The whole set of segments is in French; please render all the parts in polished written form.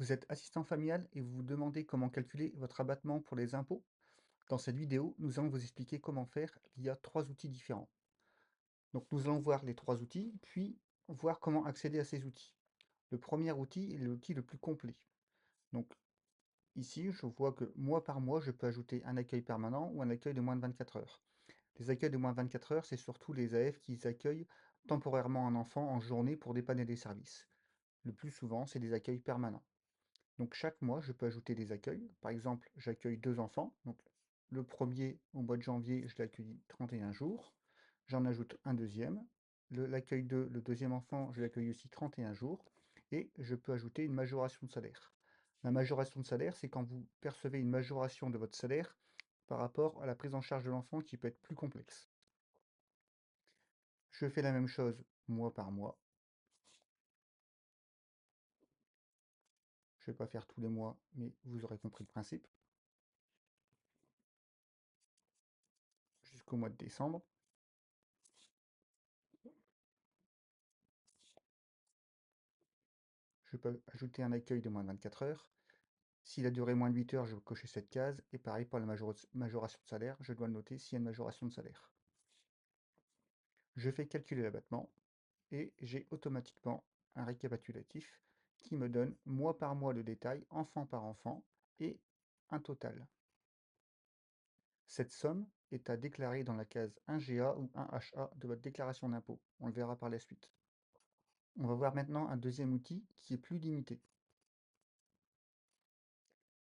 Vous êtes assistant familial et vous vous demandez comment calculer votre abattement pour les impôts? Dans cette vidéo, nous allons vous expliquer comment faire via trois outils différents. Donc nous allons voir les trois outils, puis voir comment accéder à ces outils. Le premier outil est l'outil le plus complet. Donc ici, je vois que mois par mois, je peux ajouter un accueil permanent ou un accueil de moins de 24 heures. Les accueils de moins de 24 heures, c'est surtout les AF qui accueillent temporairement un enfant en journée pour dépanner des services. Le plus souvent, c'est des accueils permanents. Donc chaque mois, je peux ajouter des accueils. Par exemple, j'accueille deux enfants. Donc le premier, au mois de janvier, je l'accueille 31 jours. J'en ajoute un deuxième. L'accueil de le deuxième enfant, je l'accueille aussi 31 jours. Et je peux ajouter une majoration de salaire. La majoration de salaire, c'est quand vous percevez une majoration de votre salaire par rapport à la prise en charge de l'enfant qui peut être plus complexe. Je fais la même chose mois par mois. Je ne vais pas faire tous les mois, mais vous aurez compris le principe. Jusqu'au mois de décembre. Je peux ajouter un accueil de moins de 24 heures. S'il a duré moins de 8 heures, je vais cocher cette case. Et pareil pour la majoration de salaire, je dois le noter s'il y a une majoration de salaire. Je fais calculer l'abattement et j'ai automatiquement un récapitulatif qui me donne mois par mois le détail, enfant par enfant, et un total. Cette somme est à déclarer dans la case 1GA ou 1HA de votre déclaration d'impôt. On le verra par la suite. On va voir maintenant un deuxième outil qui est plus limité.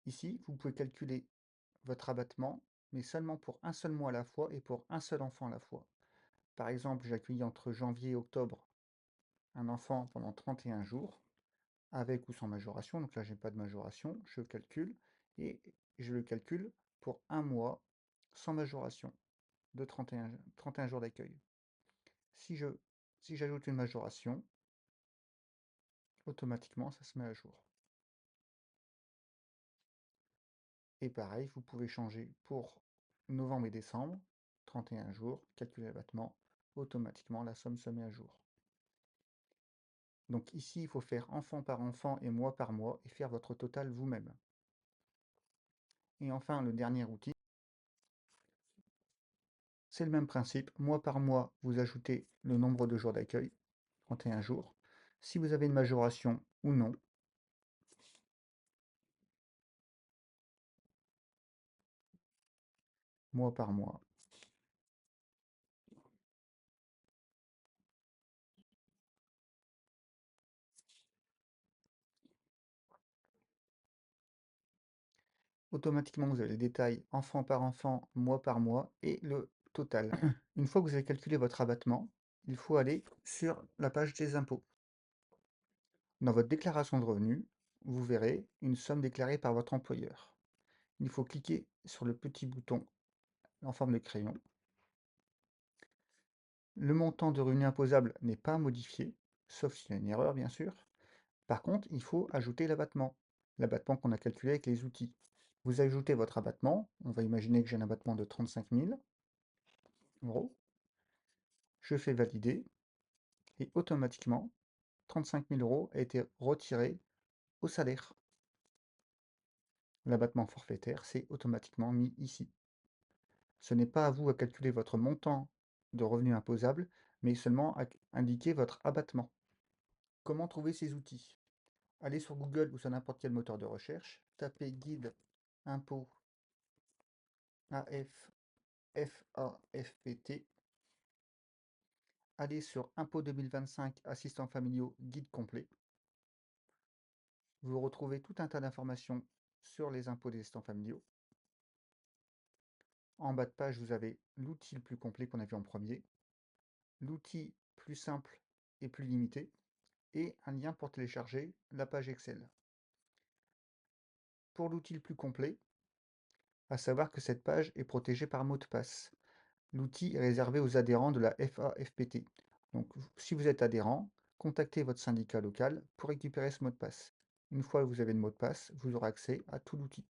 Ici, vous pouvez calculer votre abattement, mais seulement pour un seul mois à la fois et pour un seul enfant à la fois. Par exemple, j'accueille entre janvier et octobre un enfant pendant 31 jours, avec ou sans majoration. Donc là, je n'ai pas de majoration, je calcule, et je le calcule pour un mois sans majoration de 31 jours d'accueil. Si j'ajoute une majoration, automatiquement, ça se met à jour. Et pareil, vous pouvez changer pour novembre et décembre, 31 jours, calculer l'abattement, automatiquement la somme se met à jour. Donc ici, il faut faire enfant par enfant et mois par mois et faire votre total vous-même. Et enfin, le dernier outil, c'est le même principe. Mois par mois, vous ajoutez le nombre de jours d'accueil, 31 jours. Si vous avez une majoration ou non, mois par mois. Automatiquement, vous avez les détails enfant par enfant, mois par mois et le total. Une fois que vous avez calculé votre abattement, il faut aller sur la page des impôts. Dans votre déclaration de revenus, vous verrez une somme déclarée par votre employeur. Il faut cliquer sur le petit bouton en forme de crayon. Le montant de revenu imposable n'est pas modifié, sauf s'il y a une erreur, bien sûr. Par contre, il faut ajouter l'abattement qu'on a calculé avec les outils. Vous ajoutez votre abattement, on va imaginer que j'ai un abattement de 35 000 euros. Je fais valider, et automatiquement, 35 000 euros a été retiré au salaire. L'abattement forfaitaire s'est automatiquement mis ici. Ce n'est pas à vous à calculer votre montant de revenu imposable, mais seulement à indiquer votre abattement. Comment trouver ces outils? Allez sur Google ou sur n'importe quel moteur de recherche, tapez guide impôt AF FAFPT, allez sur impôt 2025 assistants familiaux guide complet. Vous retrouvez tout un tas d'informations sur les impôts des assistants familiaux. En bas de page, vous avez l'outil le plus complet qu'on a vu en premier, l'outil plus simple et plus limité, et un lien pour télécharger la page Excel. Pour l'outil le plus complet, à savoir que cette page est protégée par mot de passe. L'outil est réservé aux adhérents de la FAFPT. Donc, si vous êtes adhérent, contactez votre syndicat local pour récupérer ce mot de passe. Une fois que vous avez le mot de passe, vous aurez accès à tout l'outil.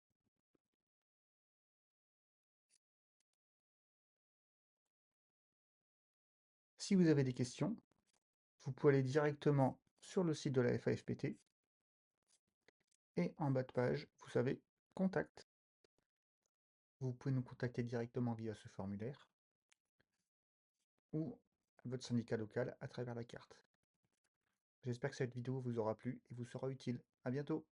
Si vous avez des questions, vous pouvez aller directement sur le site de la FAFPT Et en bas de page, vous savez, contact. Vous pouvez nous contacter directement via ce formulaire ou votre syndicat local à travers la carte. J'espère que cette vidéo vous aura plu et vous sera utile. À bientôt!